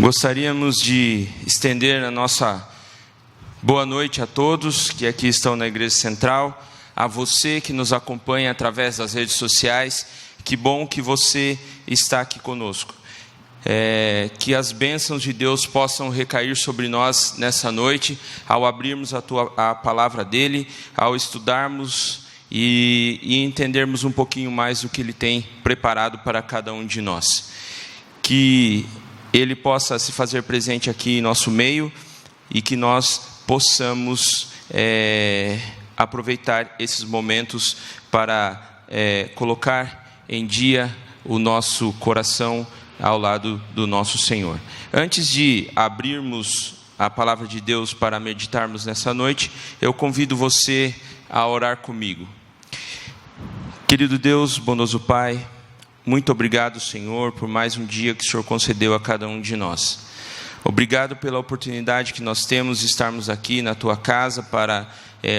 Gostaríamos de estender a nossa boa noite a todos que aqui estão na Igreja Central, a você que nos acompanha através das redes sociais. Que bom que você está aqui conosco. Que as bênçãos de Deus possam recair sobre nós nessa noite, ao abrirmos a palavra dEle, ao estudarmos e entendermos um pouquinho mais do que Ele tem preparado para cada um de nós. Que Ele possa se fazer presente aqui em nosso meio e que nós possamos aproveitar esses momentos para colocar em dia o nosso coração ao lado do nosso Senhor. Antes de abrirmos a palavra de Deus para meditarmos nessa noite, eu convido você a orar comigo. Querido Deus, bondoso Pai, muito obrigado, Senhor, por mais um dia que o Senhor concedeu a cada um de nós. Obrigado pela oportunidade que nós temos de estarmos aqui na Tua casa para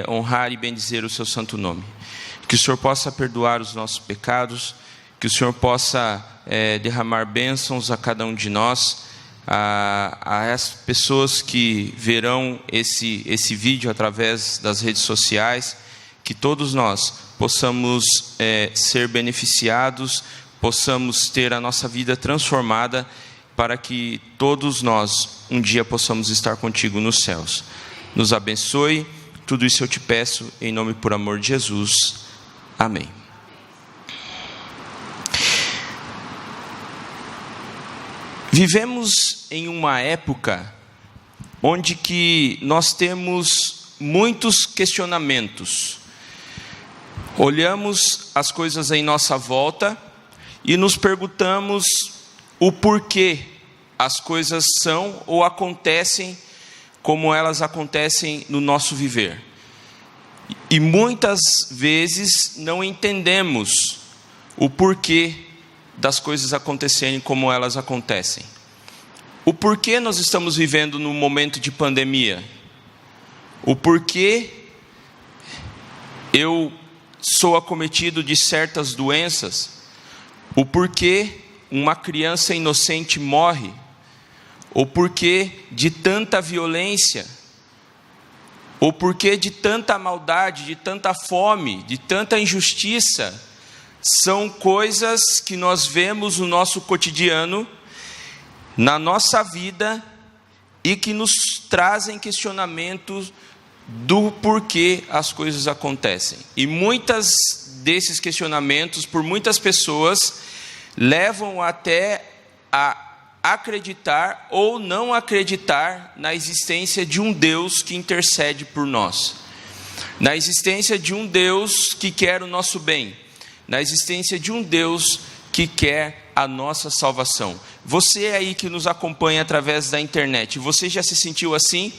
honrar e bendizer o Seu santo nome. Que o Senhor possa perdoar os nossos pecados, que o Senhor possa derramar bênçãos a cada um de nós, a as pessoas que verão esse vídeo através das redes sociais, que todos nós possamos ser beneficiados, possamos ter a nossa vida transformada, para que todos nós um dia possamos estar contigo nos céus. Nos abençoe, tudo isso eu te peço, em nome e por amor de Jesus. Amém. Vivemos em uma época onde que nós temos muitos questionamentos. Olhamos as coisas em nossa volta e nos perguntamos o porquê as coisas são ou acontecem como elas acontecem no nosso viver. E muitas vezes não entendemos o porquê das coisas acontecerem como elas acontecem. O porquê nós estamos vivendo num momento de pandemia. O porquê eu sou acometido de certas doenças. O porquê uma criança inocente morre. O porquê de tanta violência. O porquê de tanta maldade, de tanta fome, de tanta injustiça. São coisas que nós vemos no nosso cotidiano, na nossa vida, e que nos trazem questionamentos do porquê as coisas acontecem. E muitas desses questionamentos, por muitas pessoas, levam até a acreditar ou não acreditar na existência de um Deus que intercede por nós, na existência de um Deus que quer o nosso bem, na existência de um Deus que quer a nossa salvação. Você aí que nos acompanha através da internet, você já se sentiu assim?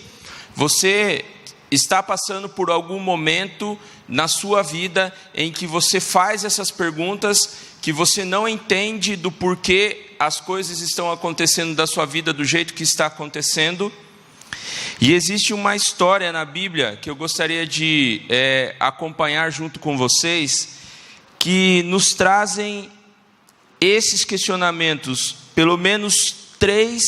Você está passando por algum momento na sua vida em que você faz essas perguntas, que você não entende do porquê as coisas estão acontecendo da sua vida do jeito que está acontecendo? E existe uma história na Bíblia que eu gostaria de acompanhar junto com vocês, que nos trazem esses questionamentos. Pelo menos 3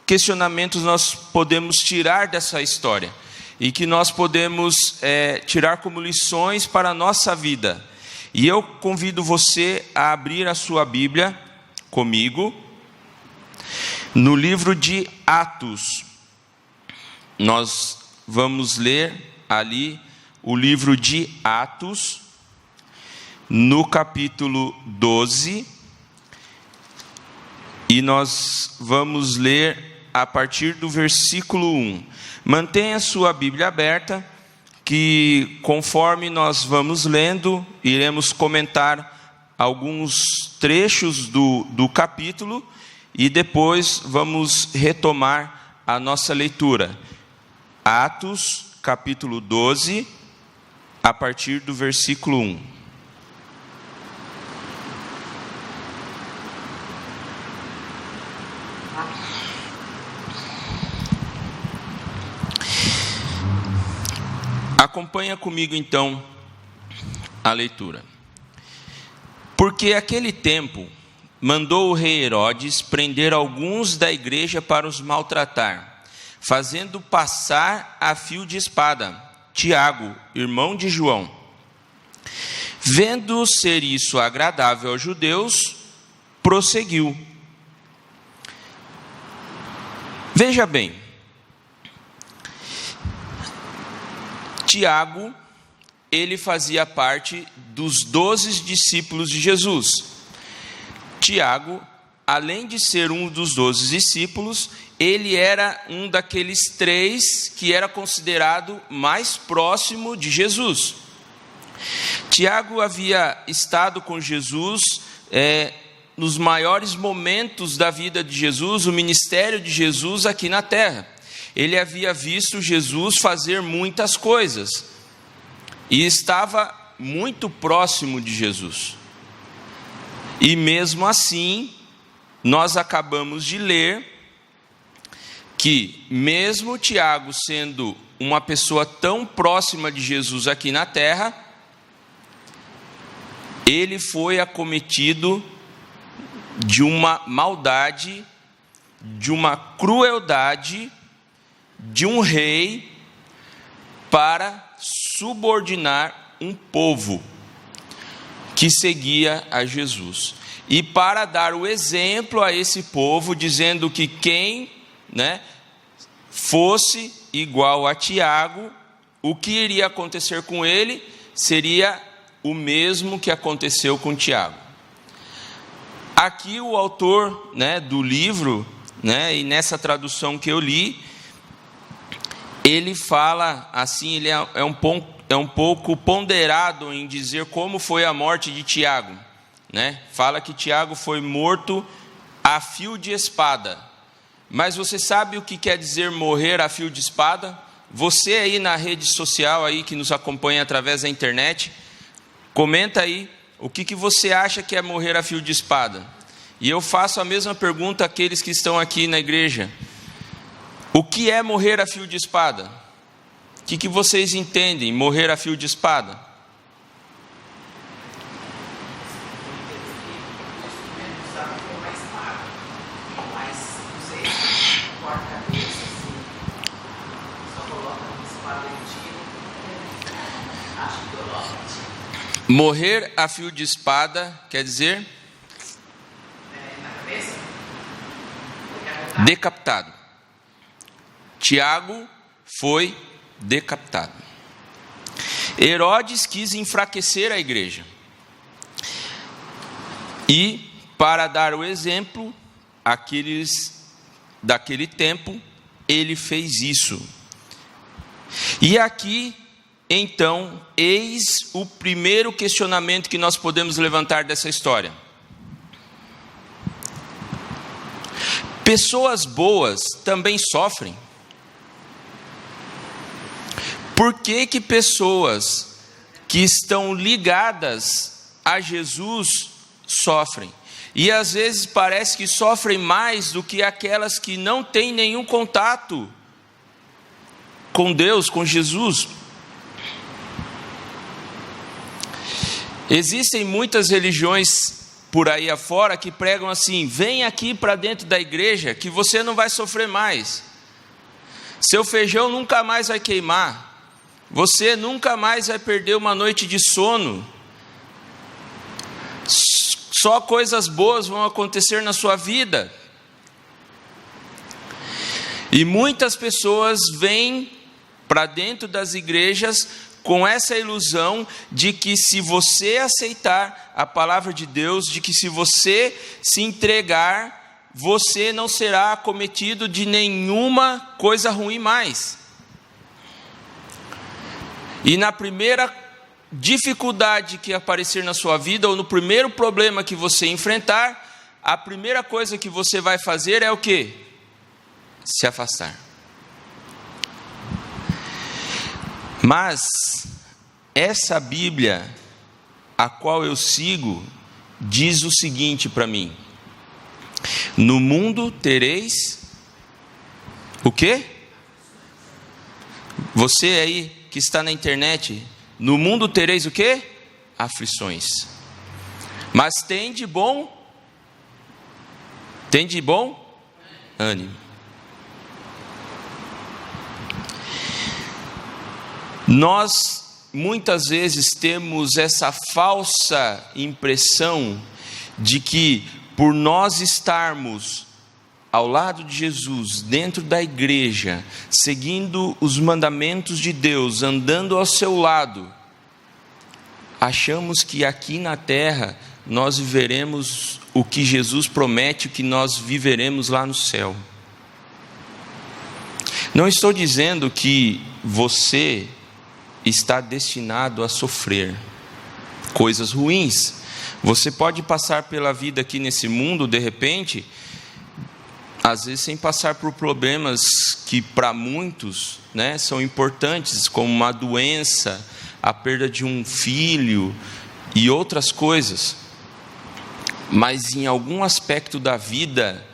questionamentos nós podemos tirar dessa história, e que nós podemos tirar como lições para a nossa vida. E eu convido você a abrir a sua Bíblia comigo, no livro de Atos. Nós vamos ler ali o livro de Atos, no capítulo 12, e nós vamos ler a partir do versículo 1. Mantenha a sua Bíblia aberta, que conforme nós vamos lendo, iremos comentar alguns trechos do capítulo, e depois vamos retomar a nossa leitura. Atos, capítulo 12, a partir do versículo 1. Acompanha comigo então a leitura. Porque aquele tempo mandou o rei Herodes prender alguns da igreja para os maltratar, fazendo passar a fio de espada Tiago, irmão de João. Vendo ser isso agradável aos judeus, prosseguiu. Veja bem, Tiago, ele fazia parte dos 12 discípulos de Jesus. Tiago, além de ser um dos 12 discípulos, ele era um daqueles 3 que era considerado mais próximo de Jesus. Tiago havia estado com Jesus nos maiores momentos da vida de Jesus, o ministério de Jesus aqui na terra. Ele havia visto Jesus fazer muitas coisas e estava muito próximo de Jesus. E mesmo assim, nós acabamos de ler que mesmo Tiago sendo uma pessoa tão próxima de Jesus aqui na terra, ele foi acometido de uma maldade, de uma crueldade de um rei para subordinar um povo que seguia a Jesus. E para dar o exemplo a esse povo, dizendo que quem fosse igual a Tiago, o que iria acontecer com ele seria o mesmo que aconteceu com Tiago. Aqui o autor do livro, e nessa tradução que eu li, ele fala assim, ele é um pouco ponderado em dizer como foi a morte de Tiago. Fala que Tiago foi morto a fio de espada. Mas você sabe o que quer dizer morrer a fio de espada? Você aí na rede social aí que nos acompanha através da internet, comenta aí o que você acha que é morrer a fio de espada. E eu faço a mesma pergunta àqueles que estão aqui na igreja. O que é morrer a fio de espada? O que vocês entendem morrer a fio de espada? Morrer a fio de espada quer dizer decapitado. Tiago foi decapitado. Herodes quis enfraquecer a igreja. E, para dar o exemplo, daquele tempo, ele fez isso. E aqui, então, eis o primeiro questionamento que nós podemos levantar dessa história. Pessoas boas também sofrem. Por que pessoas que estão ligadas a Jesus sofrem? E às vezes parece que sofrem mais do que aquelas que não têm nenhum contato com Deus, com Jesus. Existem muitas religiões por aí afora que pregam assim: vem aqui para dentro da igreja que você não vai sofrer mais. Seu feijão nunca mais vai queimar. Você nunca mais vai perder uma noite de sono. Só coisas boas vão acontecer na sua vida. E muitas pessoas vêm para dentro das igrejas com essa ilusão de que se você aceitar a palavra de Deus, de que se você se entregar, você não será acometido de nenhuma coisa ruim mais. E na primeira dificuldade que aparecer na sua vida, ou no primeiro problema que você enfrentar, a primeira coisa que você vai fazer é o quê? Se afastar. Mas essa Bíblia, a qual eu sigo, diz o seguinte para mim: no mundo tereis o quê? Você aí que está na internet, no mundo tereis o quê? Aflições. Mas tem de bom Tem de bom ânimo. Nós muitas vezes temos essa falsa impressão de que por nós estarmos ao lado de Jesus, dentro da igreja, seguindo os mandamentos de Deus, andando ao seu lado, achamos que aqui na terra nós viveremos o que Jesus promete que nós viveremos lá no céu. Não estou dizendo que você está destinado a sofrer coisas ruins. Você pode passar pela vida aqui nesse mundo, de repente, às vezes sem passar por problemas que para muitos, né, são importantes, como uma doença, a perda de um filho e outras coisas. Mas em algum aspecto da vida,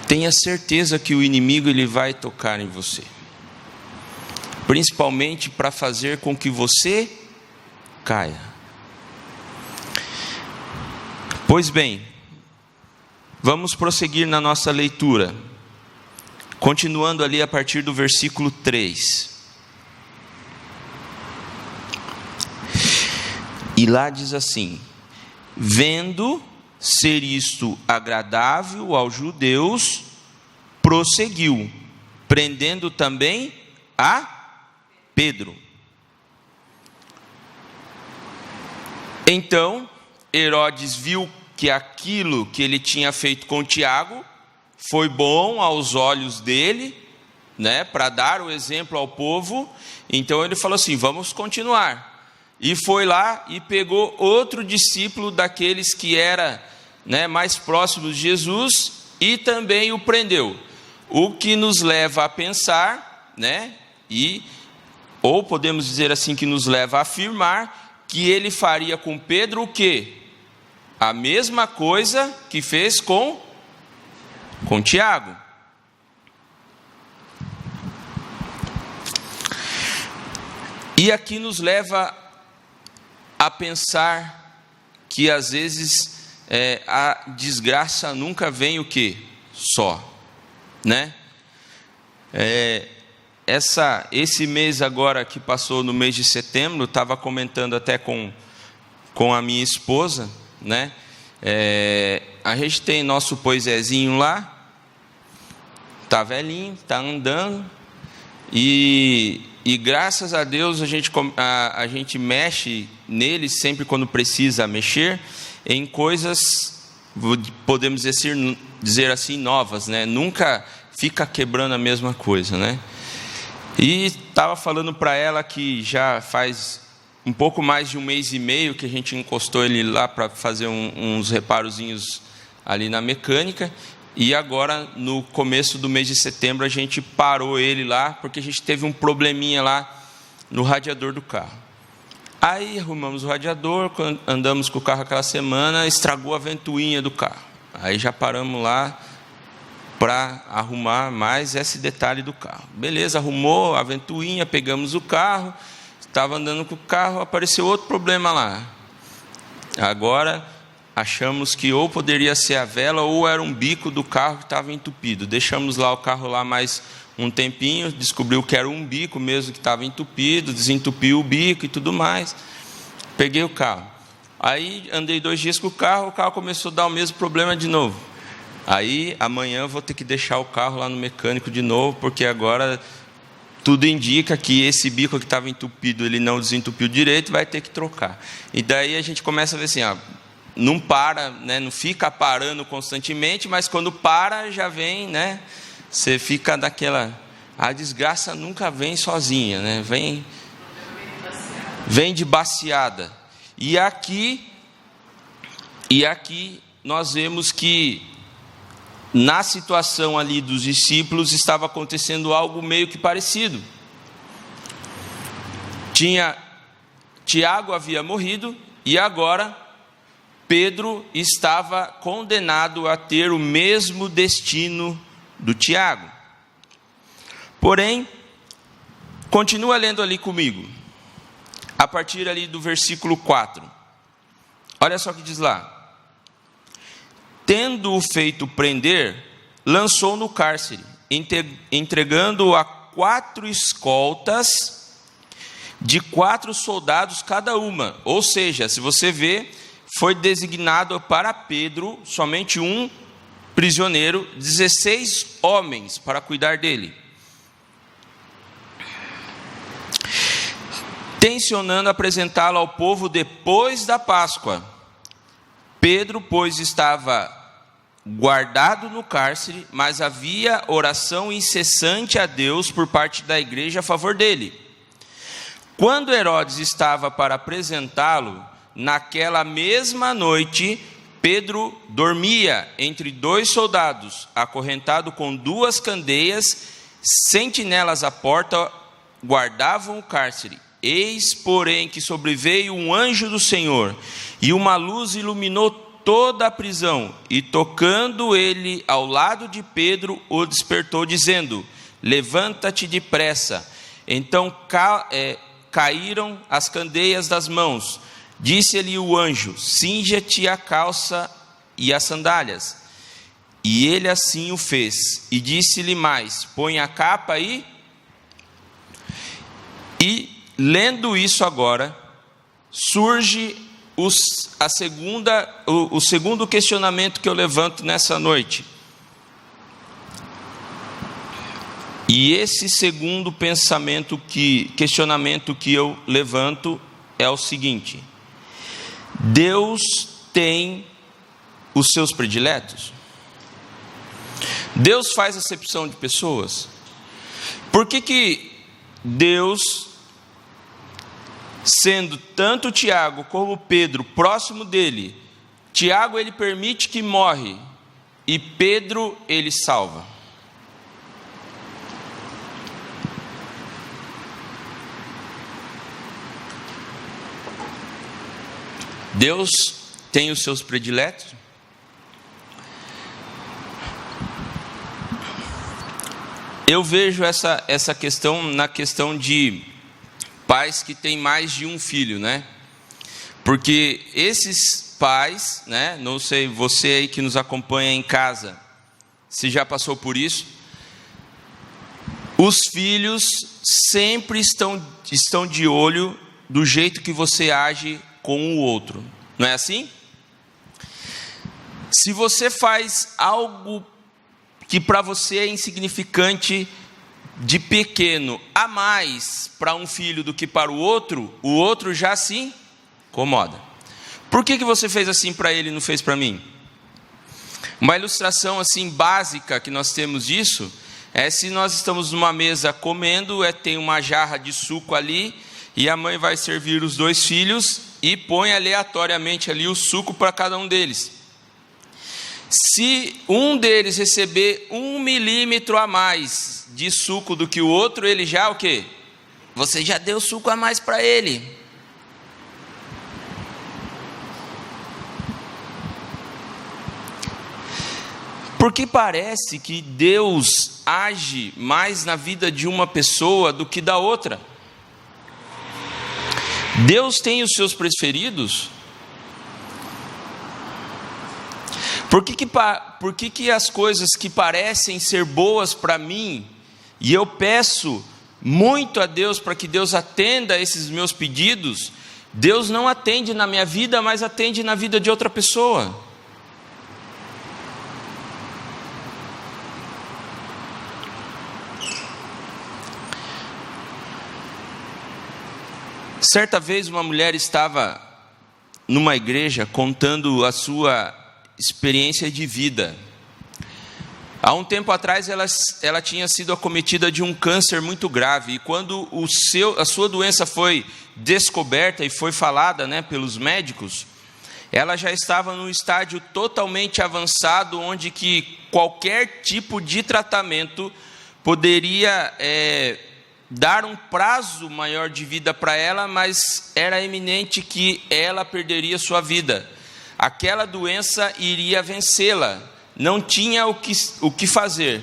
tenha certeza que o inimigo ele vai tocar em você, principalmente para fazer com que você caia. Pois bem, vamos prosseguir na nossa leitura, continuando ali a partir do versículo 3. E lá diz assim: vendo ser isto agradável aos judeus, prosseguiu, prendendo também a Pedro. Então Herodes viu que aquilo que ele tinha feito com Tiago foi bom aos olhos dele, né, para dar o exemplo ao povo. Então ele falou assim: vamos continuar. E foi lá e pegou outro discípulo daqueles que era, né, mais próximos de Jesus e também o prendeu. O que nos leva a pensar, né, ou podemos dizer assim, que nos leva a afirmar que ele faria com Pedro o quê? A mesma coisa que fez com Tiago. E aqui nos leva a pensar que às vezes a desgraça nunca vem o quê? Só, né? Esse mês agora que passou, no mês de setembro, estava comentando até com a minha esposa, né? A gente tem nosso Poisézinho lá, tá velhinho, tá andando, e graças a Deus a gente mexe nele sempre quando precisa mexer em coisas, podemos dizer assim, novas, né? Nunca fica quebrando a mesma coisa, né? E estava falando para ela que já faz um pouco mais de 1 mês e meio que a gente encostou ele lá para fazer uns reparozinhos ali na mecânica, e agora no começo do mês de setembro a gente parou ele lá, porque a gente teve um probleminha lá no radiador do carro. Aí arrumamos o radiador, quando andamos com o carro aquela semana, estragou a ventoinha do carro. Aí já paramos lá para arrumar mais esse detalhe do carro. Beleza, arrumou a ventoinha, pegamos o carro, estava andando com o carro, apareceu outro problema lá. Agora achamos que ou poderia ser a vela ou era um bico do carro que estava entupido. Deixamos lá o carro lá mais um tempinho, descobriu que era um bico mesmo que estava entupido, desentupiu o bico e tudo mais. Peguei o carro. Aí andei 2 dias com o carro começou a dar o mesmo problema de novo. Aí amanhã eu vou ter que deixar o carro lá no mecânico de novo, porque agora tudo indica que esse bico que estava entupido, ele não desentupiu direito, vai ter que trocar. E daí a gente começa a ver assim, não para, né, não fica parando constantemente, mas quando para já vem, né, você fica daquela, a desgraça nunca vem sozinha, né, vem de baseada. E aqui nós vemos que na situação ali dos discípulos estava acontecendo algo meio que parecido. Tiago havia morrido e agora Pedro estava condenado a ter o mesmo destino do Tiago. Porém, continua lendo ali comigo, a partir ali do versículo 4. Olha só o que diz lá: tendo-o feito prender, lançou no cárcere, entregando-o a 4 escoltas de 4 soldados cada uma. Ou seja, se você vê, foi designado para Pedro somente um prisioneiro, 16 homens para cuidar dele. Tencionando apresentá-lo ao povo depois da Páscoa. Pedro, pois, estava guardado no cárcere, mas havia oração incessante a Deus por parte da igreja a favor dele. Quando Herodes estava para apresentá-lo, naquela mesma noite, Pedro dormia entre 2 soldados, acorrentado com 2 candeias, sentinelas à porta guardavam o cárcere. Eis, porém, que sobreveio um anjo do Senhor, e uma luz iluminou toda a prisão, e tocando ele ao lado de Pedro, o despertou, dizendo: levanta-te depressa. Então caíram as candeias das mãos. Disse-lhe o anjo: cinja-te a calça e as sandálias. E ele assim o fez. E disse-lhe mais: põe a capa aí. E lendo isso agora, surge o segundo questionamento que eu levanto nessa noite. E esse segundo questionamento que eu levanto é o seguinte: Deus tem os seus prediletos? Deus faz acepção de pessoas? Por que Deus, sendo tanto Tiago como Pedro próximo dele, Tiago ele permite que morre e Pedro ele salva? Deus tem os seus prediletos? Eu vejo essa questão na questão de pais que têm mais de um filho, né? Porque esses pais, né? Não sei, você aí que nos acompanha em casa, se já passou por isso, os filhos sempre estão de olho do jeito que você age com o outro, não é assim? Se você faz algo que para você é insignificante, de pequeno, a mais para um filho do que para o outro já se incomoda. Por que você fez assim para ele e não fez para mim? Uma ilustração assim básica que nós temos disso é se nós estamos numa mesa comendo, tem uma jarra de suco ali, e a mãe vai servir os 2 filhos e põe aleatoriamente ali o suco para cada um deles. Se um deles receber 1 milímetro a mais de suco do que o outro, ele já o quê? Você já deu suco a mais para ele. Porque parece que Deus age mais na vida de uma pessoa do que da outra. Deus tem os seus preferidos? Por que as coisas que parecem ser boas para mim, e eu peço muito a Deus para que Deus atenda a esses meus pedidos, Deus não atende na minha vida, mas atende na vida de outra pessoa? Certa vez uma mulher estava numa igreja contando a sua experiência de vida. Há um tempo atrás ela tinha sido acometida de um câncer muito grave, e quando a sua doença foi descoberta e foi falada, né, pelos médicos, ela já estava num estágio totalmente avançado, onde que qualquer tipo de tratamento poderia dar um prazo maior de vida para ela, mas era iminente que ela perderia sua vida. Aquela doença iria vencê-la, não tinha o que fazer.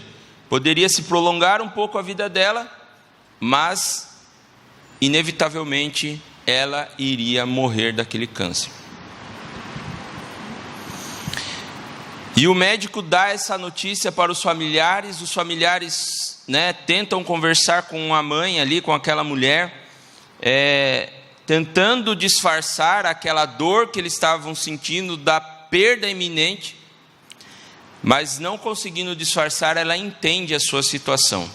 Poderia se prolongar um pouco a vida dela, mas inevitavelmente ela iria morrer daquele câncer. E o médico dá essa notícia para os familiares tentam conversar com a mãe ali, com aquela mulher, tentando disfarçar aquela dor que eles estavam sentindo da perda iminente, mas não conseguindo disfarçar, ela entende a sua situação.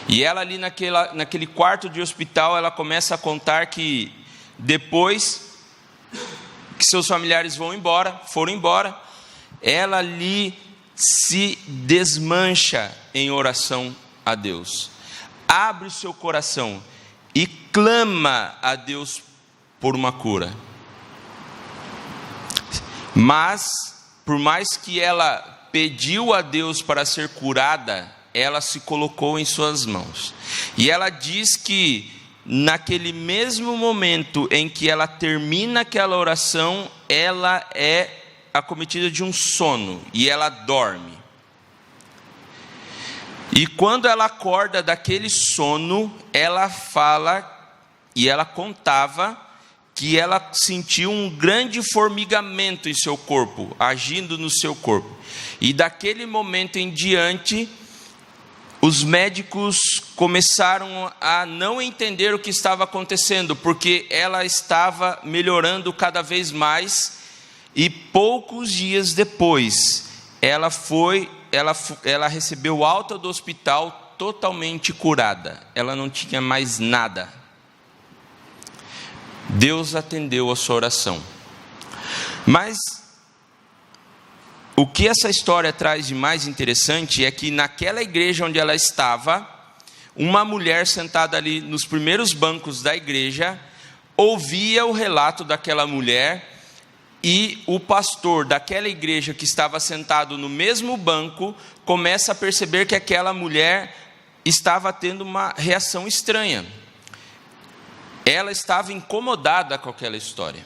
E ela ali naquele quarto de hospital, ela começa a contar que depois que seus familiares foram embora, ela ali se desmancha em oração a Deus. Abre o seu coração e clama a Deus por uma cura. Mas, por mais que ela pediu a Deus para ser curada, ela se colocou em suas mãos. E ela diz que naquele mesmo momento em que ela termina aquela oração, ela é acometida de um sono e ela dorme. E quando ela acorda daquele sono, ela fala e ela contava que ela sentiu um grande formigamento em seu corpo, agindo no seu corpo. E daquele momento em diante, os médicos começaram a não entender o que estava acontecendo, porque ela estava melhorando cada vez mais. E poucos dias depois, ela recebeu alta do hospital totalmente curada. Ela não tinha mais nada. Deus atendeu a sua oração. Mas o que essa história traz de mais interessante é que naquela igreja onde ela estava, uma mulher sentada ali nos primeiros bancos da igreja, ouvia o relato daquela mulher. E o pastor daquela igreja que estava sentado no mesmo banco começa a perceber que aquela mulher estava tendo uma reação estranha. Ela estava incomodada com aquela história.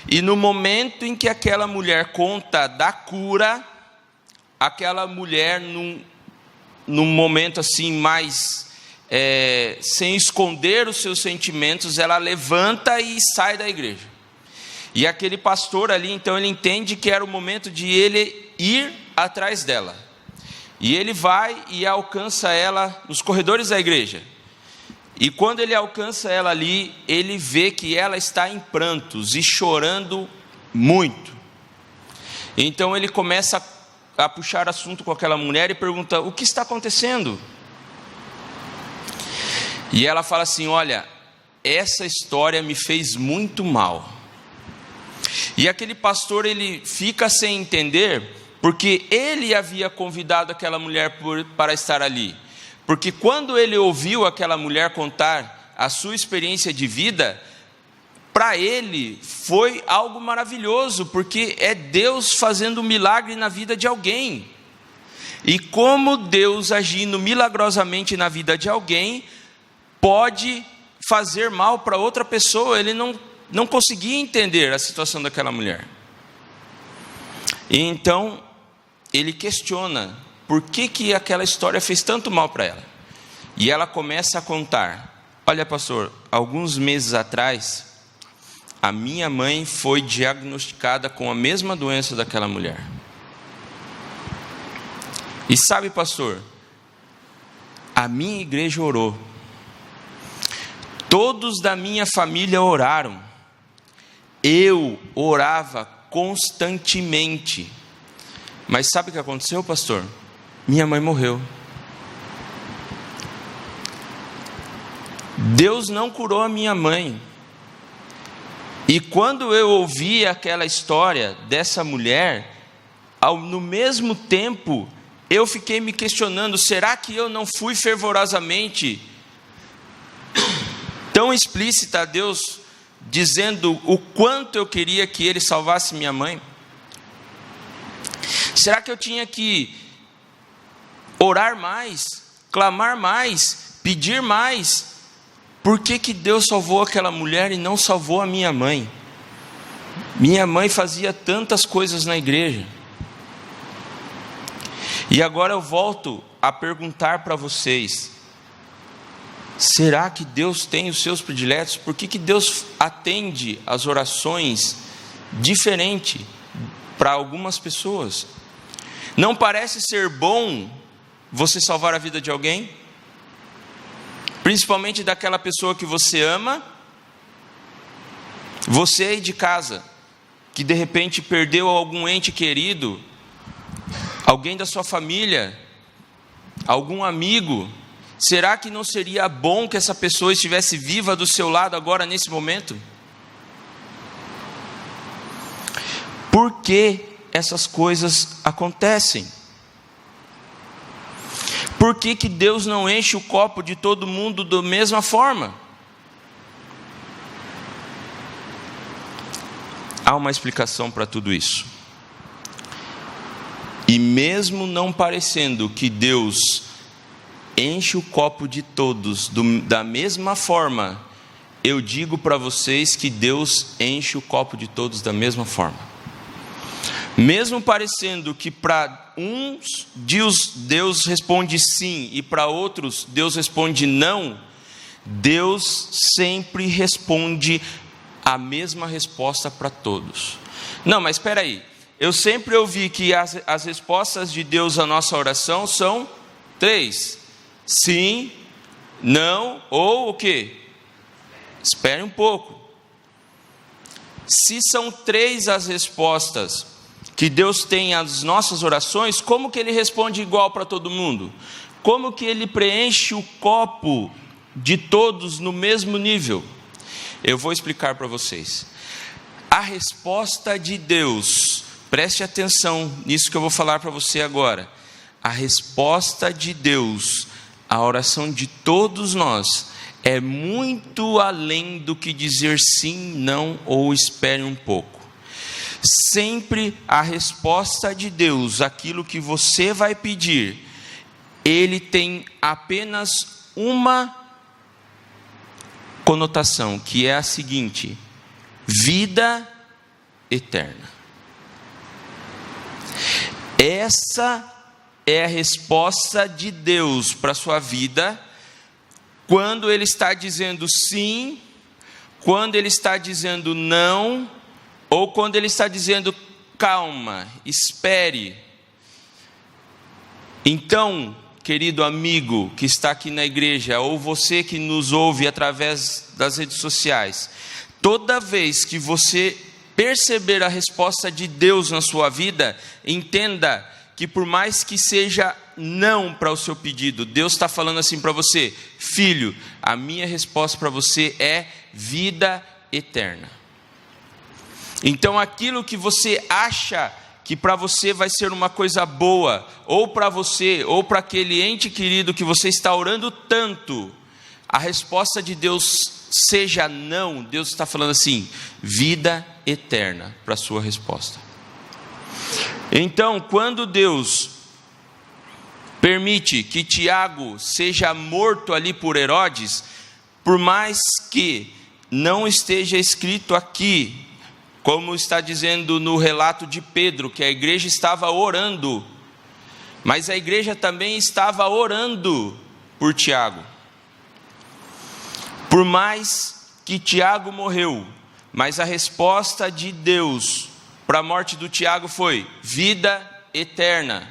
E no momento em que aquela mulher conta da cura, aquela mulher num momento assim mais sem esconder os seus sentimentos, ela levanta e sai da igreja. E aquele pastor ali, então, ele entende que era o momento de ele ir atrás dela. E ele vai e alcança ela nos corredores da igreja. E quando ele alcança ela ali, ele vê que ela está em prantos e chorando muito. Então ele começa a puxar assunto com aquela mulher e pergunta: o que está acontecendo? E ela fala assim: olha, essa história me fez muito mal. E aquele pastor, ele fica sem entender, porque ele havia convidado aquela mulher para estar ali. Porque quando ele ouviu aquela mulher contar a sua experiência de vida, para ele foi algo maravilhoso, porque é Deus fazendo um milagre na vida de alguém. E como Deus agindo milagrosamente na vida de alguém, pode fazer mal para outra pessoa. Ele não conseguia entender a situação daquela mulher. E então ele questiona por que aquela história fez tanto mal para ela. E ela começa a contar: olha, pastor, alguns meses atrás, a minha mãe foi diagnosticada com a mesma doença daquela mulher. E sabe, pastor, a minha igreja orou. Todos da minha família oraram. Eu orava constantemente. Mas sabe o que aconteceu, pastor? Minha mãe morreu. Deus não curou a minha mãe. E quando eu ouvi aquela história dessa mulher, no mesmo tempo, eu fiquei me questionando: será que eu não fui fervorosamente tão explícita a Deus, dizendo o quanto eu queria que Ele salvasse minha mãe? Será que eu tinha que orar mais, clamar mais, pedir mais? Por que Deus salvou aquela mulher e não salvou a minha mãe? Minha mãe fazia tantas coisas na igreja. E agora eu volto a perguntar para vocês: será que Deus tem os seus prediletos? Por que Deus atende as orações diferente para algumas pessoas. Não parece ser bom você salvar a vida de alguém? Principalmente daquela pessoa que você ama. Você aí de casa, que de repente perdeu algum ente querido, alguém da sua família, algum amigo. Será que não seria bom que essa pessoa estivesse viva do seu lado agora, nesse momento? Por que essas coisas acontecem? Por que Deus não enche o copo de todo mundo da mesma forma? Há uma explicação para tudo isso. E mesmo não parecendo que Deus enche o copo de todos da mesma forma, eu digo para vocês que Deus enche o copo de todos da mesma forma. Mesmo parecendo que para uns Deus responde sim e para outros Deus responde não, Deus sempre responde a mesma resposta para todos. Não, mas espera aí. Eu sempre ouvi que as respostas de Deus à nossa oração são 3. Sim, não ou o quê? Espere um pouco. Se são 3 as respostas que Deus tem às nossas orações, como que Ele responde igual para todo mundo? Como que Ele preenche o copo de todos no mesmo nível? Eu vou explicar para vocês. A resposta de Deus, preste atenção nisso que eu vou falar para você agora. A resposta de Deus à oração de todos nós é muito além do que dizer sim, não ou espere um pouco. Sempre a resposta de Deus, aquilo que você vai pedir, Ele tem apenas uma conotação, que é a seguinte: vida eterna. Essa é a resposta de Deus para a sua vida, quando Ele está dizendo sim, quando Ele está dizendo não, ou quando Ele está dizendo calma, espere. Então, querido amigo que está aqui na igreja, ou você que nos ouve através das redes sociais, toda vez que você perceber a resposta de Deus na sua vida, entenda que por mais que seja não para o seu pedido, Deus está falando assim para você: filho, a minha resposta para você é vida eterna. Então aquilo que você acha que para você vai ser uma coisa boa, ou para você, ou para aquele ente querido que você está orando tanto, a resposta de Deus seja não, Deus está falando assim: vida eterna para a sua resposta. Então, quando Deus permite que Tiago seja morto ali por Herodes, por mais que não esteja escrito aqui, como está dizendo no relato de Pedro, que a igreja estava orando, mas a igreja também estava orando por Tiago. Por mais que Tiago morreu, mas a resposta de Deus para a morte do Tiago foi vida eterna.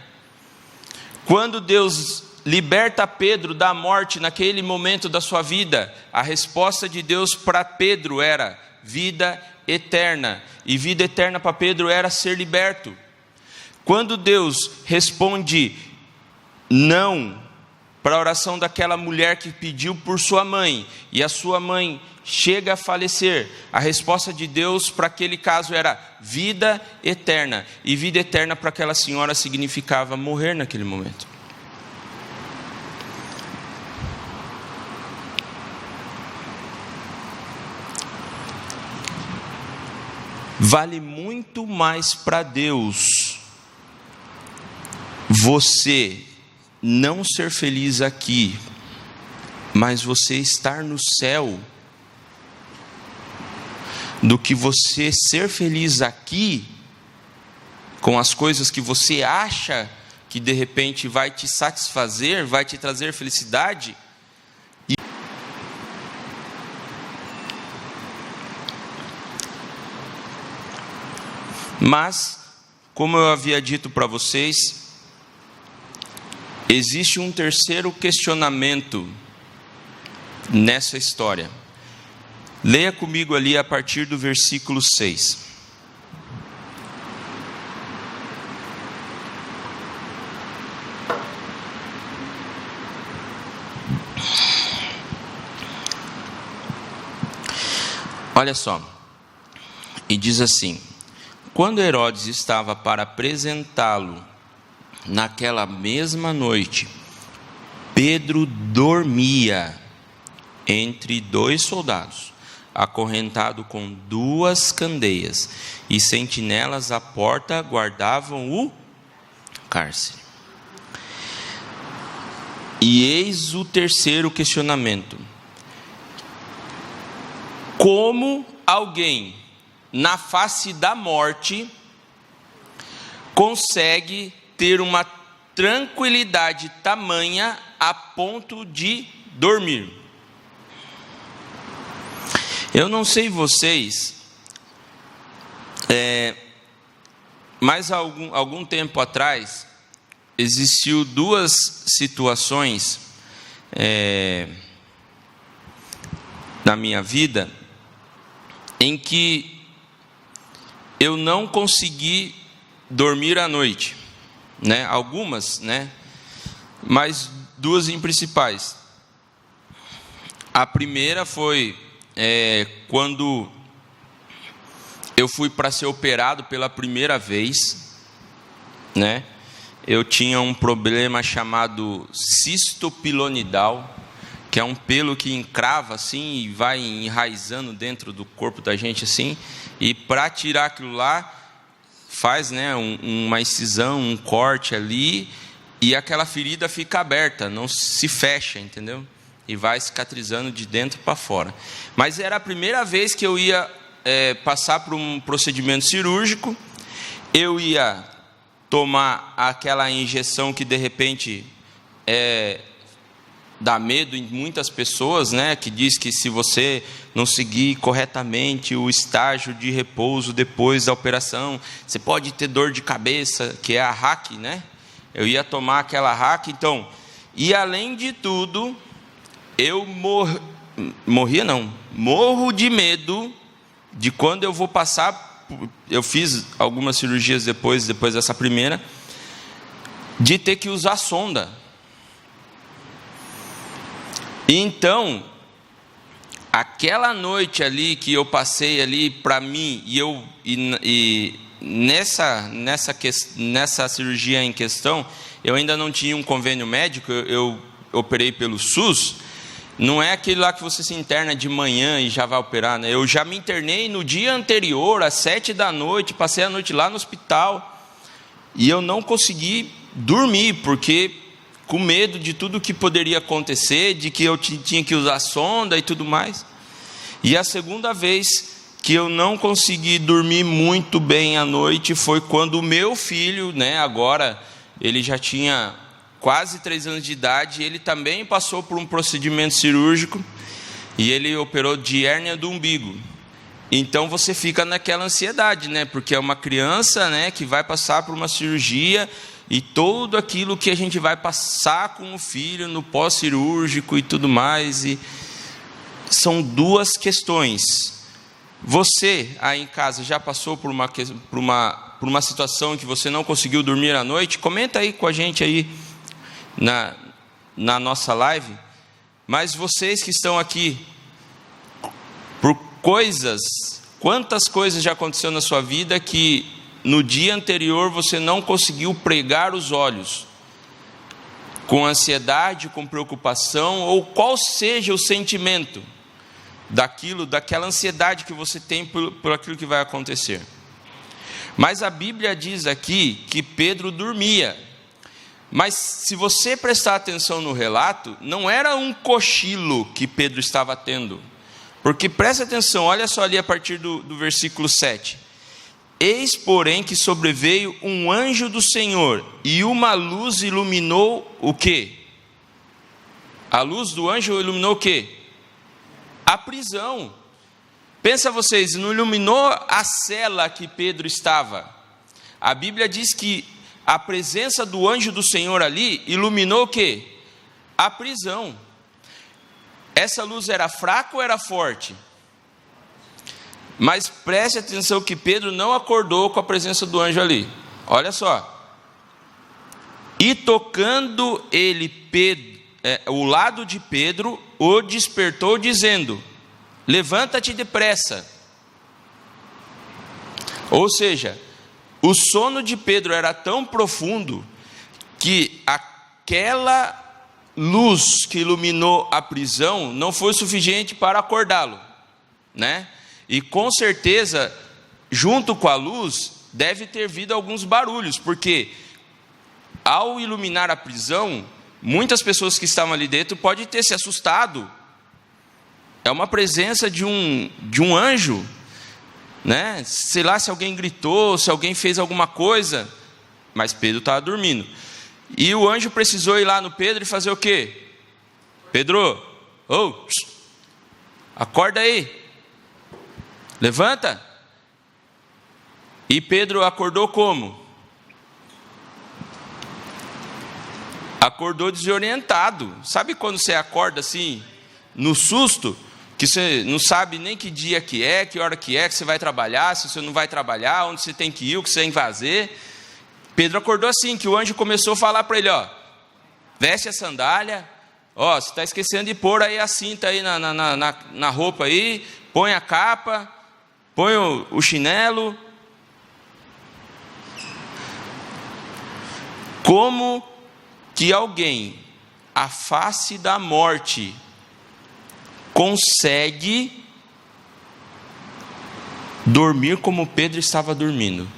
Quando Deus liberta Pedro da morte naquele momento da sua vida, a resposta de Deus para Pedro era vida eterna. E vida eterna para Pedro era ser liberto. Quando Deus responde não para a oração daquela mulher que pediu por sua mãe, e a sua mãe chega a falecer, a resposta de Deus para aquele caso era vida eterna. E vida eterna para aquela senhora significava morrer naquele momento. Vale muito mais para Deus você não ser feliz aqui, mas você estar no céu, do que você ser feliz aqui com as coisas que você acha que de repente vai te satisfazer, vai te trazer felicidade. Mas como eu havia dito para vocês, existe um terceiro questionamento nessa história. Leia comigo ali a partir do versículo 6. Olha só, e diz assim: quando Herodes estava para apresentá-lo naquela mesma noite, Pedro dormia entre 2 soldados, acorrentado com 2 candeias, e sentinelas à porta guardavam o cárcere. E eis o terceiro questionamento: como alguém na face da morte consegue ter uma tranquilidade tamanha a ponto de dormir? Eu não sei vocês, mas algum tempo atrás existiu 2 situações na minha vida em que eu não consegui dormir à noite, né? Algumas, né? Mas 2 em principais. A primeira foi quando eu fui para ser operado pela primeira vez, né? Eu tinha um problema chamado cisto pilonidal, que é um pelo que encrava assim e vai enraizando dentro do corpo da gente assim, e para tirar aquilo lá, faz, né, uma incisão, um corte ali, e aquela ferida fica aberta, não se fecha, entendeu? E vai cicatrizando de dentro para fora. Mas era a primeira vez que eu ia passar por um procedimento cirúrgico. Eu ia tomar aquela injeção que de repente dá medo em muitas pessoas, né? Que diz que se você não seguir corretamente o estágio de repouso depois da operação, você pode ter dor de cabeça, que é a RAC, né? Eu ia tomar aquela RAC, então, e além de tudo, eu morro de medo de quando eu vou passar, eu fiz algumas cirurgias depois dessa primeira, de ter que usar sonda. Então, aquela noite ali que eu passei ali para mim, e nessa cirurgia em questão, eu ainda não tinha um convênio médico, eu operei pelo SUS. Não é aquele lá que você se interna de manhã e já vai operar, né? Eu já me internei no dia anterior, às 7 da noite, passei a noite lá no hospital, e eu não consegui dormir, porque com medo de tudo que poderia acontecer, de que eu tinha que usar sonda e tudo mais. E a segunda vez que eu não consegui dormir muito bem à noite foi quando o meu filho, né, agora ele já tinha quase 3 anos de idade, ele também passou por um procedimento cirúrgico, e ele operou de hérnia do umbigo. Então você fica naquela ansiedade, né, porque é uma criança, né, que vai passar por uma cirurgia, e tudo aquilo que a gente vai passar com o filho no pós-cirúrgico e tudo mais. E são 2 questões. Você aí em casa já passou por uma situação que você não conseguiu dormir à noite? Comenta aí com a gente aí na nossa live. Mas vocês que estão aqui, por quantas coisas já aconteceu na sua vida que no dia anterior você não conseguiu pregar os olhos, com ansiedade, com preocupação, ou qual seja o sentimento daquela ansiedade que você tem por aquilo que vai acontecer. Mas a Bíblia diz aqui que Pedro dormia. Mas se você prestar atenção no relato, não era um cochilo que Pedro estava tendo. Porque presta atenção, olha só ali a partir do versículo 7. Eis, porém, que sobreveio um anjo do Senhor, e uma luz iluminou o quê? A luz do anjo iluminou o quê? A prisão. Pensa vocês, não iluminou a cela que Pedro estava. A Bíblia diz que a presença do anjo do Senhor ali iluminou o quê? A prisão. Essa luz era fraca ou era forte? Mas preste atenção que Pedro não acordou com a presença do anjo ali. Olha só. E tocando ele o lado de Pedro, o despertou dizendo: levanta-te depressa. Ou seja, o sono de Pedro era tão profundo que aquela luz que iluminou a prisão não foi suficiente para acordá-lo, né? E com certeza, junto com a luz, deve ter vindo alguns barulhos, porque ao iluminar a prisão, muitas pessoas que estavam ali dentro podem ter se assustado. É uma presença de um anjo, né? Sei lá se alguém gritou, se alguém fez alguma coisa, mas Pedro estava dormindo. E o anjo precisou ir lá no Pedro e fazer o quê? Pedro, acorda aí, levanta. E Pedro acordou como? Acordou desorientado. Sabe quando você acorda assim, no susto, que você não sabe nem que dia que hora que você vai trabalhar, se você não vai trabalhar, onde você tem que ir, o que você tem que fazer. Pedro acordou assim, que o anjo começou a falar para ele, veste a sandália, você está esquecendo de pôr aí a cinta aí na roupa aí, põe a capa, põe o chinelo. Como que alguém, à face da morte, consegue dormir como Pedro estava dormindo?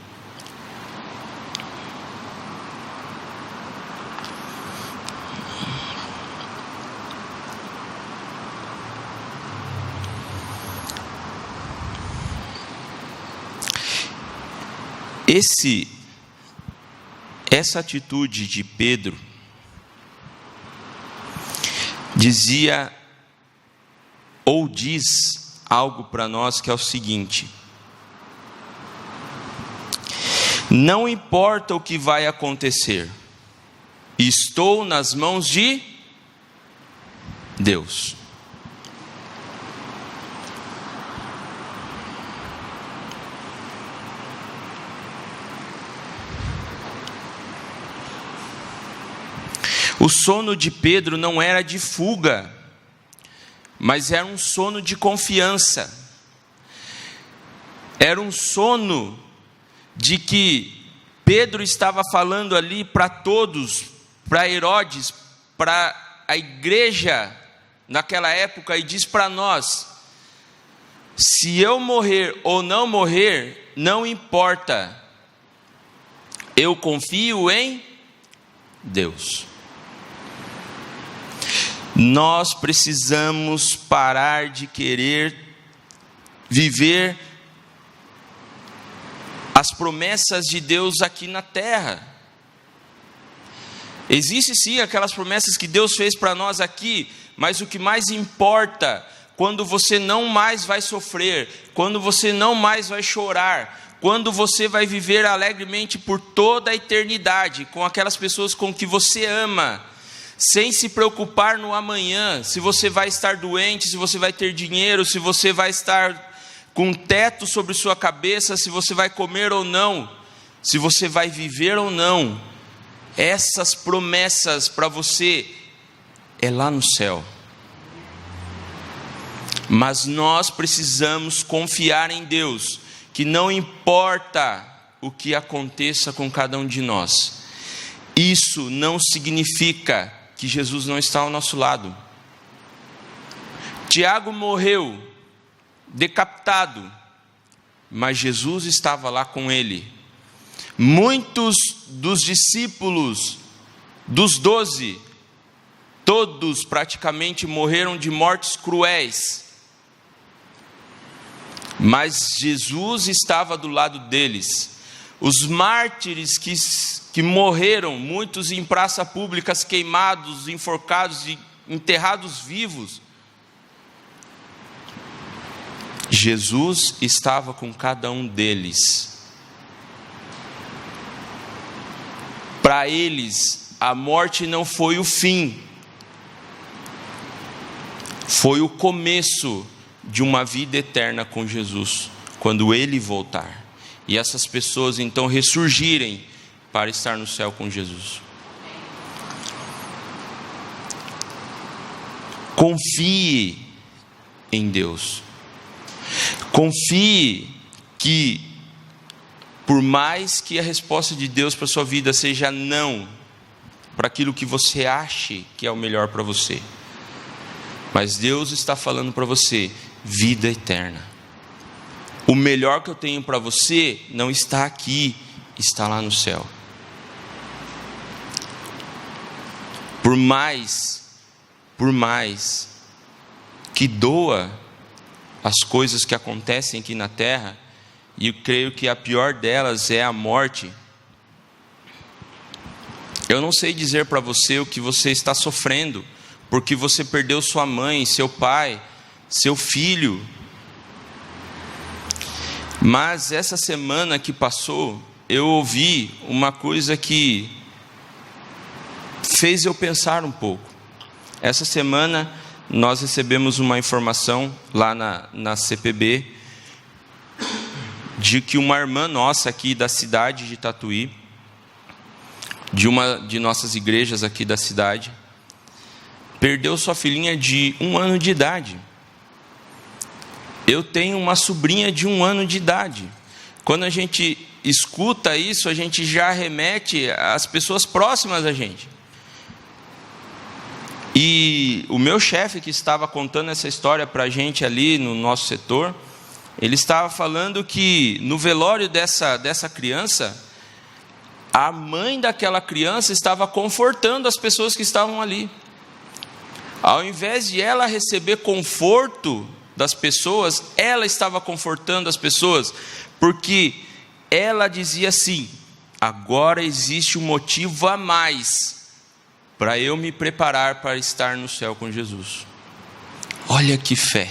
Essa atitude de Pedro dizia ou diz algo para nós que é o seguinte: não importa o que vai acontecer, estou nas mãos de Deus. O sono de Pedro não era de fuga, mas era um sono de confiança. Era um sono de que Pedro estava falando ali para todos, para Herodes, para a igreja naquela época, e diz para nós: se eu morrer ou não morrer, não importa, eu confio em Deus. Nós precisamos parar de querer viver as promessas de Deus aqui na terra. Existem sim aquelas promessas que Deus fez para nós aqui, mas o que mais importa, quando você não mais vai sofrer, quando você não mais vai chorar, quando você vai viver alegremente por toda a eternidade, com aquelas pessoas com que você ama, sem se preocupar no amanhã, se você vai estar doente, se você vai ter dinheiro, se você vai estar com um teto sobre sua cabeça, se você vai comer ou não, se você vai viver ou não. Essas promessas para você é lá no céu. Mas nós precisamos confiar em Deus, que não importa o que aconteça com cada um de nós, isso não significa que Jesus não está ao nosso lado. Tiago morreu decapitado, mas Jesus estava lá com ele. Muitos dos discípulos, dos 12, todos praticamente morreram de mortes cruéis, mas Jesus estava do lado deles. Os mártires que morreram, muitos em praças públicas, queimados, enforcados e enterrados vivos, Jesus estava com cada um deles. Para eles, a morte não foi o fim, foi o começo de uma vida eterna com Jesus, quando Ele voltar. E essas pessoas então ressurgirem para estar no céu com Jesus. Confie em Deus. Confie que, por mais que a resposta de Deus para a sua vida seja não, para aquilo que você ache que é o melhor para você, mas Deus está falando para você, vida eterna. O melhor que eu tenho para você não está aqui, está lá no céu. Por mais que doa as coisas que acontecem aqui na terra, e eu creio que a pior delas é a morte, eu não sei dizer para você o que você está sofrendo, porque você perdeu sua mãe, seu pai, seu filho. Mas essa semana que passou, eu ouvi uma coisa que fez eu pensar um pouco. Essa semana nós recebemos uma informação lá na CPB, de que uma irmã nossa aqui da cidade de Tatuí, de uma de nossas igrejas aqui da cidade, perdeu sua filhinha de 1 ano de idade. Eu tenho uma sobrinha de 1 ano de idade. Quando a gente escuta isso, a gente já remete às pessoas próximas a gente. E o meu chefe, que estava contando essa história para a gente ali no nosso setor, ele estava falando que no velório dessa criança, a mãe daquela criança estava confortando as pessoas que estavam ali. Ao invés de ela receber conforto das pessoas, ela estava confortando as pessoas, porque ela dizia assim: agora existe um motivo a mais para eu me preparar para estar no céu com Jesus. Olha que fé,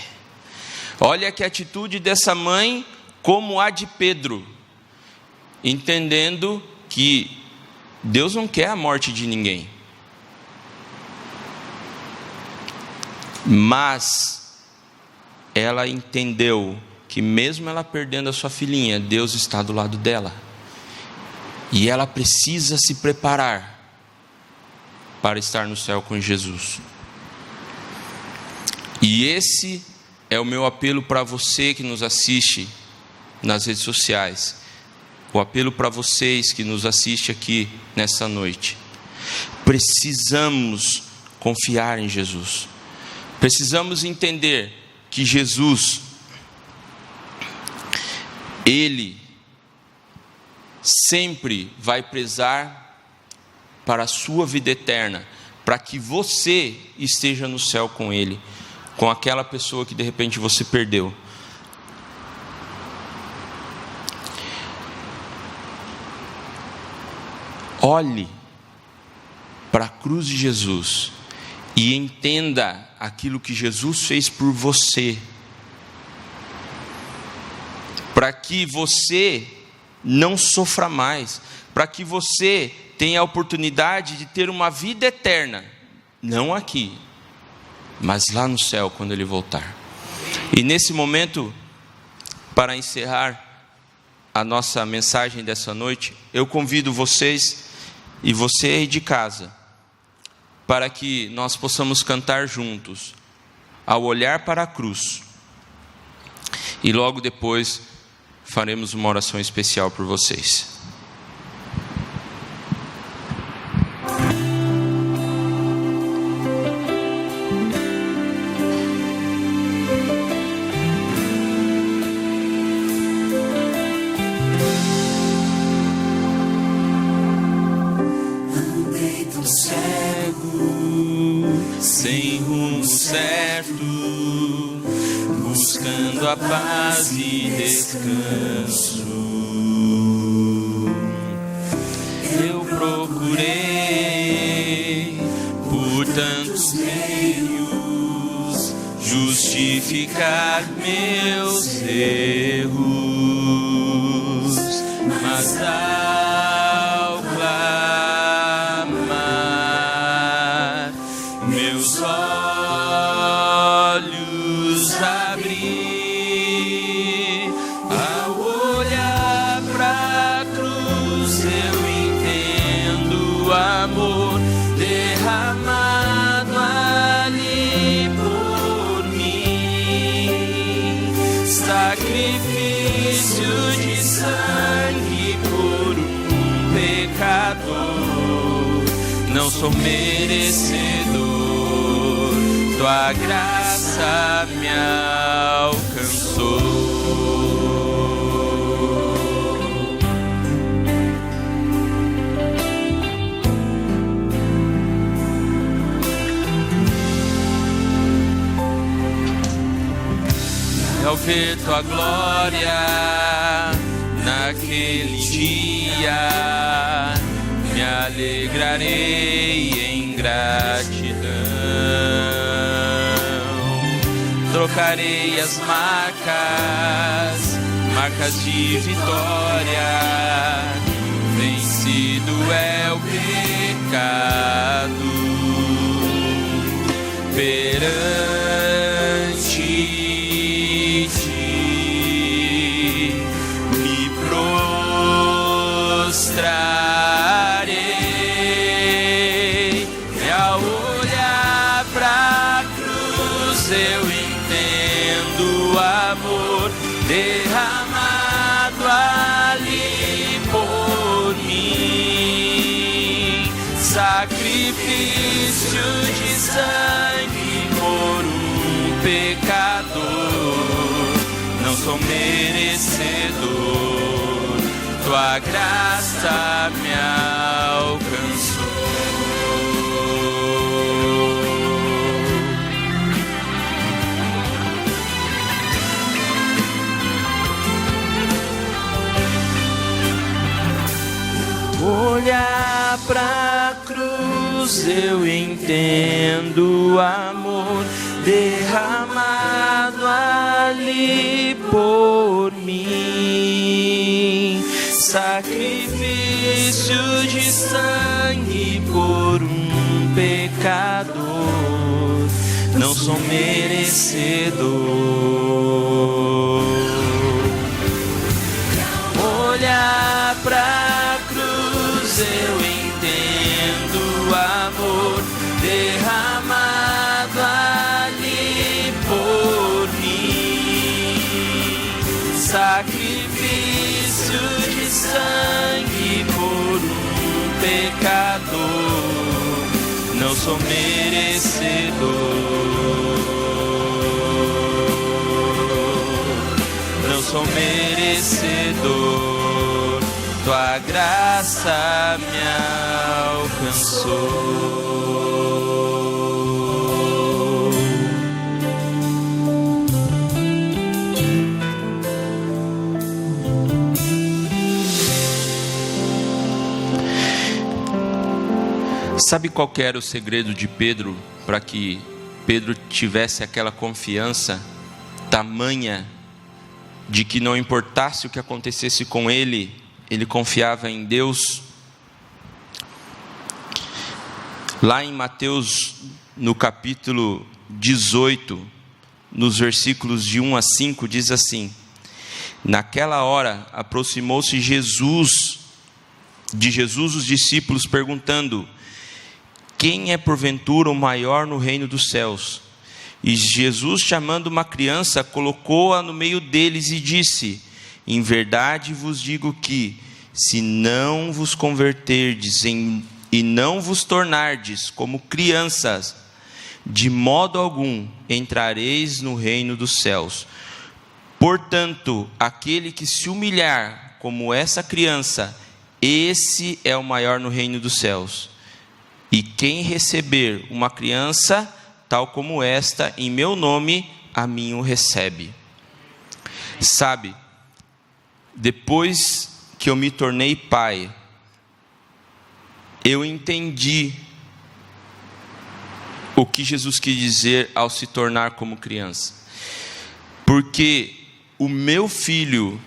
olha que atitude dessa mãe, como a de Pedro, entendendo que Deus não quer a morte de ninguém, mas ela entendeu que mesmo ela perdendo a sua filhinha, Deus está do lado dela, e ela precisa se preparar para estar no céu com Jesus. E esse é o meu apelo para você que nos assiste nas redes sociais, o apelo para vocês que nos assistem aqui nessa noite. Precisamos confiar em Jesus, precisamos entender que Jesus, Ele sempre vai prezar para a sua vida eterna, para que você esteja no céu com Ele, com aquela pessoa que de repente você perdeu. Olhe para a cruz de Jesus e entenda aquilo que Jesus fez por você, para que você não sofra mais, para que você tenha a oportunidade de ter uma vida eterna, não aqui, mas lá no céu quando Ele voltar. E nesse momento, para encerrar a nossa mensagem dessa noite, eu convido vocês e você aí de casa, para que nós possamos cantar juntos, ao olhar para a cruz, e logo depois faremos uma oração especial por vocês. Sem rumo certo, buscando a paz e descanso. Eu procurei por tantos meios justificar meus erros, mas ao claro olhos abrir. Ao olhar pra cruz eu entendo o amor derramado ali por mim. Sacrifício de sangue por um pecador. Não sou merecedor, tua graça me alcançou. Ao ver tua glória naquele dia, me alegrarei em gratidão. Trocarei as marcas de vitória. Vencido é o pecado perante ti, me prostrarei. E ao olhar pra cruz eu entendo o amor derramado ali por mim. Sacrifício de sangue por um pecador. Não sou merecedor, tua graça me alcançou. Olhar pra cruz eu entendo o amor derramado ali por mim. Sacrifício de sangue por um pecador. Não sou merecedor. Olhar pra cruz eu entendo o amor derramado ali por mim. Sacrifício de sangue por um pecador. Não sou merecedor. Não sou merecedor, tua graça me alcançou. Sabe qual que era o segredo de Pedro para que Pedro tivesse aquela confiança tamanha de que não importasse o que acontecesse com ele, ele confiava em Deus? Lá em Mateus, no capítulo 18, nos versículos de 1 a 5, diz assim: naquela hora aproximou-se de Jesus os discípulos, perguntando: quem é porventura o maior no reino dos céus? E Jesus, chamando uma criança, colocou-a no meio deles e disse: em verdade vos digo que, se não vos converterdes e não vos tornardes como crianças, de modo algum entrareis no reino dos céus. Portanto, aquele que se humilhar como essa criança, esse é o maior no reino dos céus. E quem receber uma criança tal como esta em meu nome, a mim o recebe. Sabe, depois que eu me tornei pai, eu entendi o que Jesus quis dizer ao se tornar como criança. Porque o meu filho,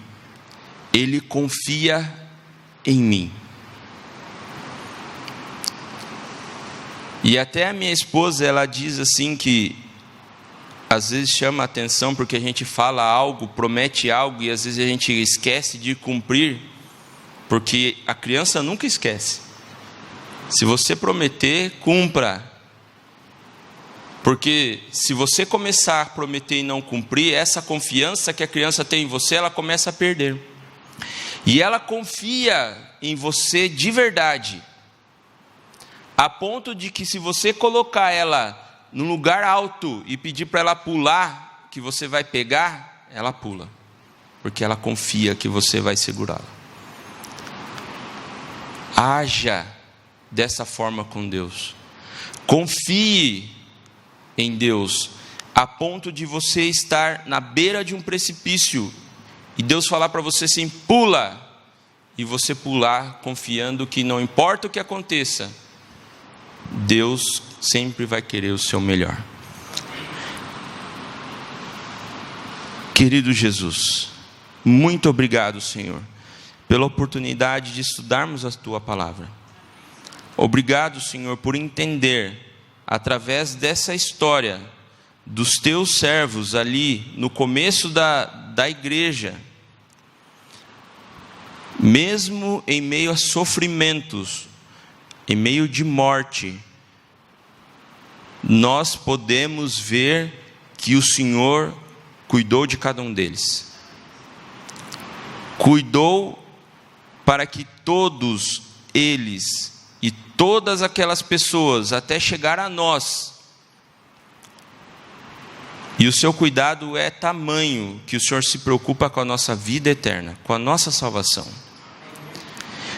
ele confia em mim. E até a minha esposa, ela diz assim que às vezes chama a atenção porque a gente fala algo, promete algo e às vezes a gente esquece de cumprir, porque a criança nunca esquece. Se você prometer, cumpra. Porque se você começar a prometer e não cumprir, essa confiança que a criança tem em você, ela começa a perder. E ela confia em você de verdade, a ponto de que se você colocar ela num lugar alto e pedir para ela pular, que você vai pegar, ela pula, porque ela confia que você vai segurá-la. Haja dessa forma com Deus. Confie em Deus, a ponto de você estar na beira de um precipício e Deus falar para você assim: pula, e você pular confiando que não importa o que aconteça, Deus sempre vai querer o seu melhor. Querido Jesus, muito obrigado, Senhor, pela oportunidade de estudarmos a Tua Palavra. Obrigado, Senhor, por entender, através dessa história, dos Teus servos ali, no começo da igreja, mesmo em meio a sofrimentos, em meio de morte, nós podemos ver que o Senhor cuidou de cada um deles. Cuidou para que todos eles e todas aquelas pessoas, até chegar a nós, e o seu cuidado é tamanho que o Senhor se preocupa com a nossa vida eterna, com a nossa salvação.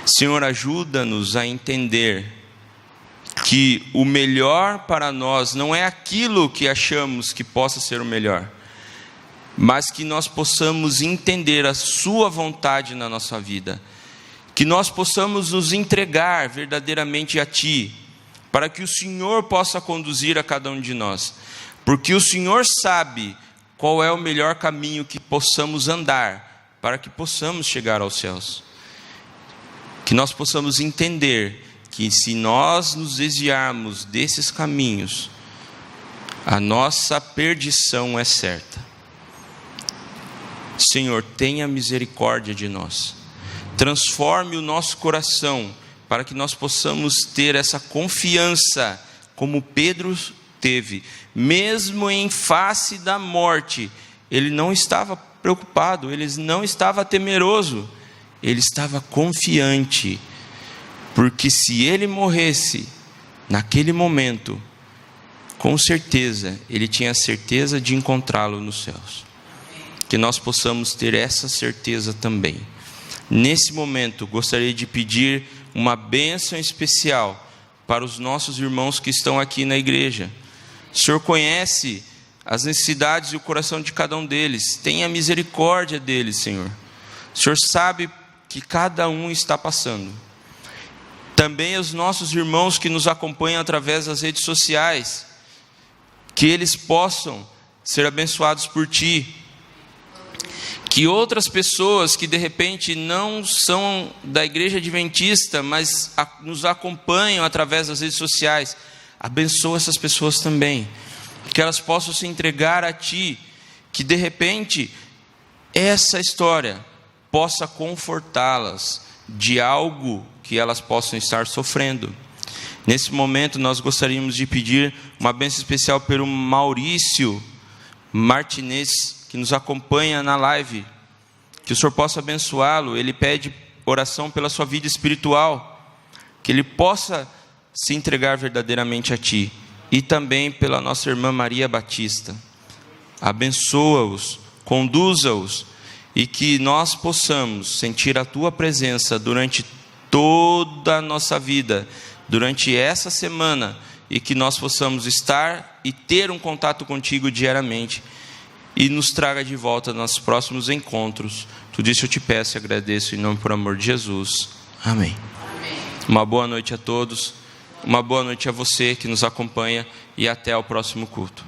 Senhor, ajuda-nos a entender que o melhor para nós não é aquilo que achamos que possa ser o melhor, mas que nós possamos entender a Sua vontade na nossa vida, que nós possamos nos entregar verdadeiramente a Ti, para que o Senhor possa conduzir a cada um de nós, porque o Senhor sabe qual é o melhor caminho que possamos andar, para que possamos chegar aos céus. Que nós possamos entender que se nós nos desviarmos desses caminhos, a nossa perdição é certa. Senhor, tenha misericórdia de nós. Transforme o nosso coração para que nós possamos ter essa confiança como Pedro teve. Mesmo em face da morte, ele não estava preocupado, ele não estava temeroso, ele estava confiante, porque se ele morresse naquele momento, com certeza ele tinha certeza de encontrá-lo nos céus. Que nós possamos ter essa certeza também. Nesse momento, gostaria de pedir uma bênção especial para os nossos irmãos que estão aqui na igreja. O Senhor conhece as necessidades e o coração de cada um deles. Tenha misericórdia deles, Senhor. O Senhor sabe que cada um está passando. Também os nossos irmãos que nos acompanham através das redes sociais, que eles possam ser abençoados por Ti. Que outras pessoas que de repente não são da igreja adventista, mas nos acompanham através das redes sociais, abençoa essas pessoas também, que elas possam se entregar a Ti, que de repente essa história possa confortá-las de algo que elas possam estar sofrendo. Nesse momento nós gostaríamos de pedir uma bênção especial pelo Maurício Martinez, que nos acompanha na live, que o Senhor possa abençoá-lo. Ele pede oração pela sua vida espiritual, que ele possa se entregar verdadeiramente a Ti, e também pela nossa irmã Maria Batista. Abençoa-os, conduza-os, e que nós possamos sentir a Tua presença durante toda a nossa vida, durante essa semana, e que nós possamos estar e ter um contato contigo diariamente, e nos traga de volta nos próximos encontros. Tudo isso eu te peço e agradeço em nome por amor de Jesus. Amém. Amém. Uma boa noite a todos, uma boa noite a você que nos acompanha, e até o próximo culto.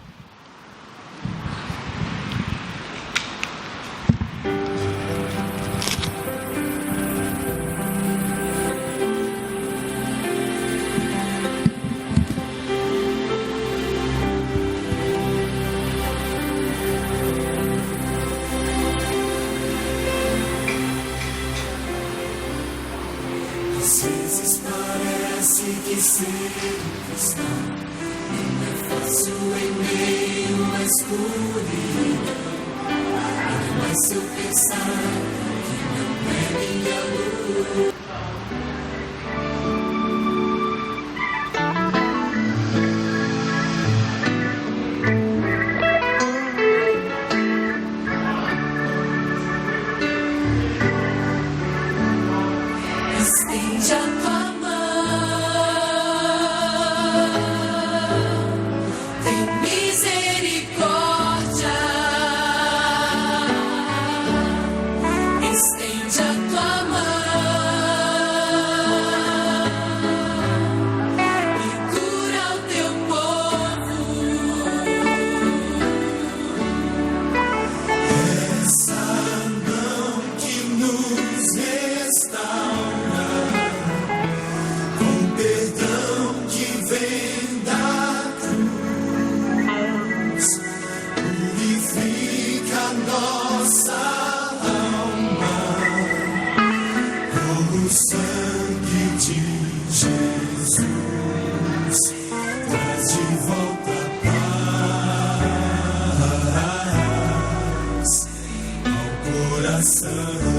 ser cristão não é fácil em meio à escuridão. Ainda mais se eu pensar que não é minha luz. Estende a tua mão, tem misericórdia. Estende a tua mão e cura o teu povo. Essa mão que nos restaura, com perdão que vem da cruz, purifica nossa alma com o sangue de Jesus. Traz de volta a paz ao coração.